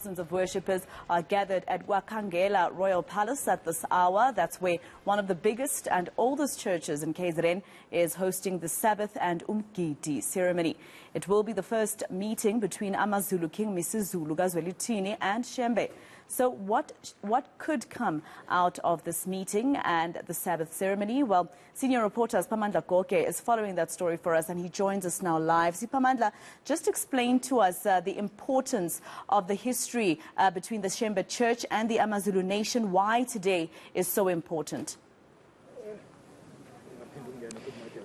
Thousands of worshippers are gathered at Kwa-Khangelamankengane Royal Palace at this hour. That's where one of the biggest and oldest churches in KaZwelithini is hosting the Sabbath and Umgidi ceremony. It will be the first meeting between AmaZulu King MisuZulu, KaZwelithini and Shembe. So what could come out of this meeting and the Sabbath ceremony? Well, senior reporter Siphamandla Goge is following that story for us, and he joins us now live. Siphamandla, just explain to us the importance of the history between the Shembe Church and the AmaZulu nation, why today is so important.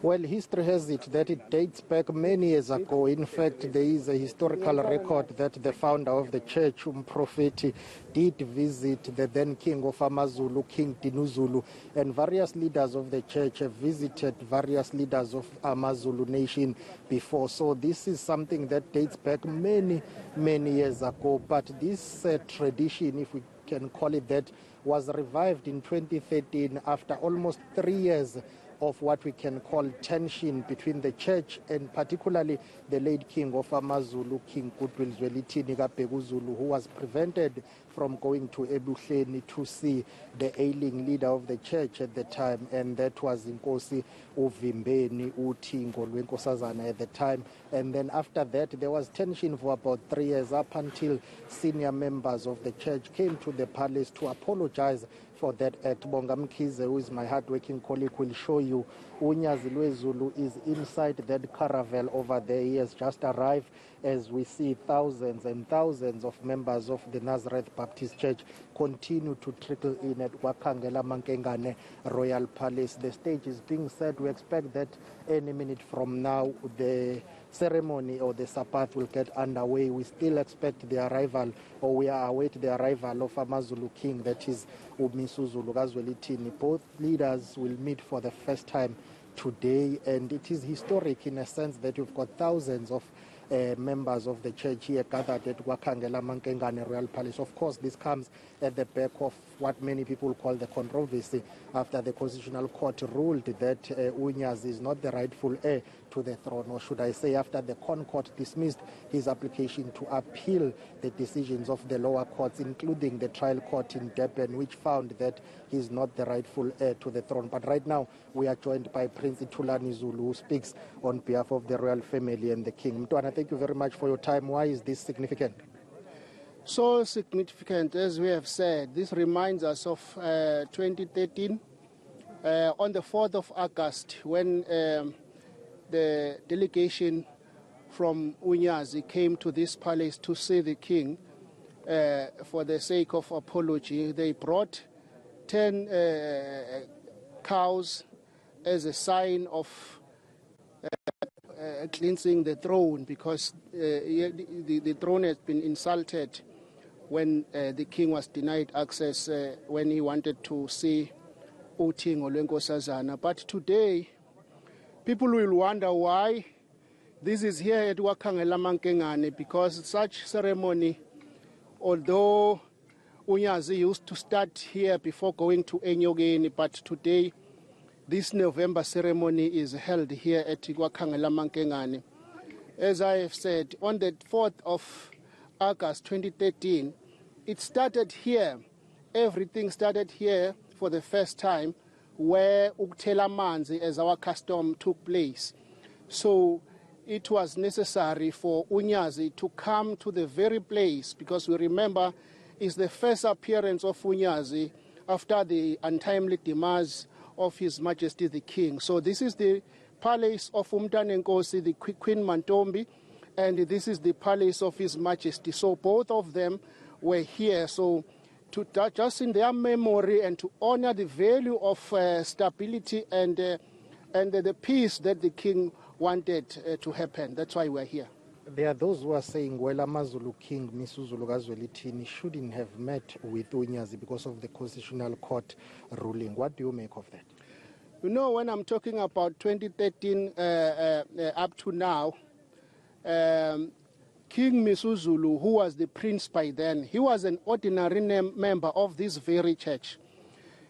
Well, history has it that it dates back many years ago. In fact, there is a historical record that the founder of the church, Prophet, did visit the then king of AmaZulu, King Dinuzulu, and various leaders of the church have visited various leaders of AmaZulu nation before. So this is something that dates back many years ago. But this tradition, if we can call it that, was revived in 2013 after almost 3 years of what we can call tension between the church and particularly the late king of AmaZulu, King KaZwelithini who was prevented from going to Ebuhleni to see the ailing leader of the church at the time, and that was Inkosi Uvimbeni Utingo Lwenkosazana at the time. And then after that there was tension for about 3 years, up until senior members of the church came to the palace to apologize for that act. Bongamkize, who is my hard-working colleague, will show you Unyazi Zulu is inside that caravel over there. He has just arrived as we see thousands and thousands of members of the Nazareth Baptist Church continue to trickle in at Kwa-Khangelamankengane Royal Palace. The stage is being set. We expect that any minute from now the ceremony or the Sabbath will get underway. We still expect the arrival, or we are await the arrival of AmaZulu King, that is MisuZulu KaZwelithini. Both leaders will meet for the first time today, and it is historic in a sense that you've got thousands of members of the church here gathered at Kwa-Khangelamankengane Royal Palace. Of course, this comes at the back of what many people call the controversy after the Constitutional Court ruled that Unyazi is not the rightful heir to the throne, or should I say after the Con Court dismissed his application to appeal the decisions of the lower courts, including the trial court in Durban, which found that he is not the rightful heir to the throne. But right now we are joined by Prince Tulani Zulu, who speaks on behalf of the royal family and the king. Mtwana, thank you very much for your time. Why is this significant? So significant, as we have said. This reminds us of 2013, on the 4th of August, when the delegation from Unyazi came to this palace to see the king for the sake of apology. They brought 10 cows as a sign of cleansing the throne, because the throne has been insulted when the king was denied access when he wanted to see Utingo Lwenkosazana. But today, people will wonder why this is here at Kwa-Khangelamankengane, because such ceremony, although Unyazi used to start here before going to Enyogeni, but today this November ceremony is held here at Kwa-Khangelamankengane. As I have said, on the 4th of August 2013, it started here. Everything started here for the first time, where Ukuthela Manzi, as our custom, took place. So it was necessary for Unyazi to come to the very place, because we remember it's the first appearance of Unyazi after the untimely demise of His Majesty the King. So this is the palace of Umtanenkosi, the Queen Mantombi, and this is the palace of His Majesty. So both of them were here. So to just in their memory and to honor the value of stability and the peace that the king wanted to happen. That's why we're here. There are those who are saying, well, AmaZulu King MisuZulu KaZwelithini shouldn't have met with Unyazi because of the Constitutional Court ruling. What do you make of that? You know, when I'm talking about 2013 up to now, King MisuZulu, who was the prince by then, he was an ordinary member of this very church.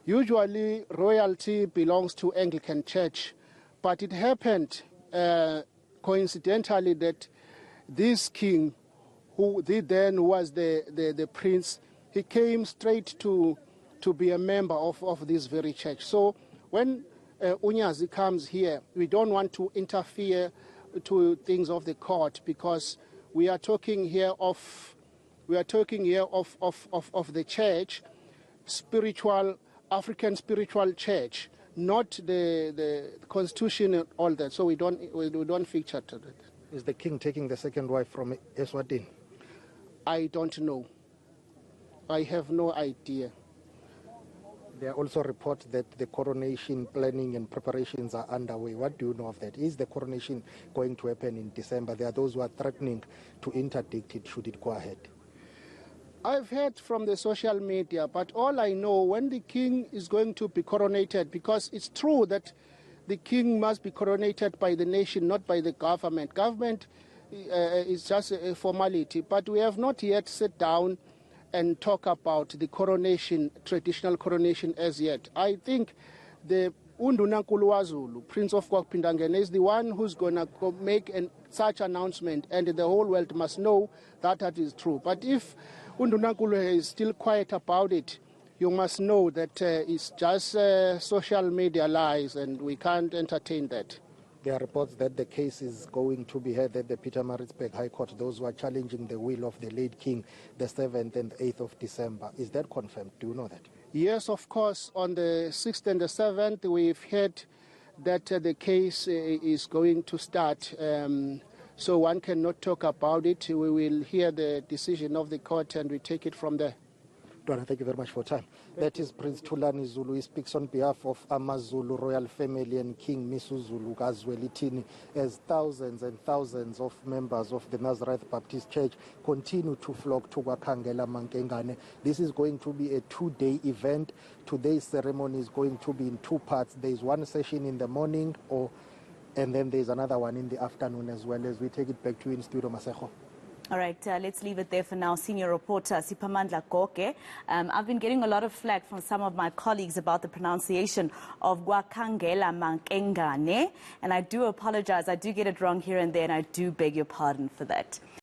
Usually royalty belongs to Anglican Church, but it happened coincidentally that this king who was the prince, he came straight to be a member of this very church. So when Unyazi comes here, we don't want to interfere to things of the court, because we are talking here of the church, spiritual, African spiritual church, not the constitution and all that. So we don't feature to that. Is the king taking the second wife from Eswatini? I don't know. I have no idea. There are also reports that the coronation planning and preparations are underway. What do you know of that? Is the coronation going to happen in December? There are those who are threatening to interdict it should it go ahead. I've heard from the social media, but all I know, when the king is going to be coronated, because it's true that the king must be coronated by the nation, not by the government. Government is just a formality, but we have not yet sat down and talk about the coronation, traditional coronation as yet. I think the Undunankulu waZulu, Prince of Kwa-Khangelamankengane, is the one who's going to make such announcement, and the whole world must know that that is true. But if Undunankulu is still quiet about it, you must know that it's just social media lies, and we can't entertain that. There are reports that the case is going to be heard at the Pietermaritzburg High Court, those who are challenging the will of the late king, the 7th and 8th of December. Is that confirmed? Do you know that? Yes, of course. On the 6th and the 7th, we've heard that the case is going to start. So one cannot talk about it. We will hear the decision of the court and we take it from there. Dwana, thank you very much for your time. That is Prince Thulani Zulu. He speaks on behalf of AmaZulu Royal Family and King MisuZulu KaZwelithini, as thousands and thousands of members of the Nazareth Baptist Church continue to flock to Kwa-Khangelamankengane. This is going to be a 2-day event. Today's ceremony is going to be in 2 parts. There is one session in the morning, and then there's another one in the afternoon as well. As we take it back to you in studio, Masego. All right, let's leave it there for now. Senior reporter Siphamandla Goge. I've been getting a lot of flack from some of my colleagues about the pronunciation of Kwa-Khangelamankengane, and I do apologize. I do get it wrong here and there, and I do beg your pardon for that.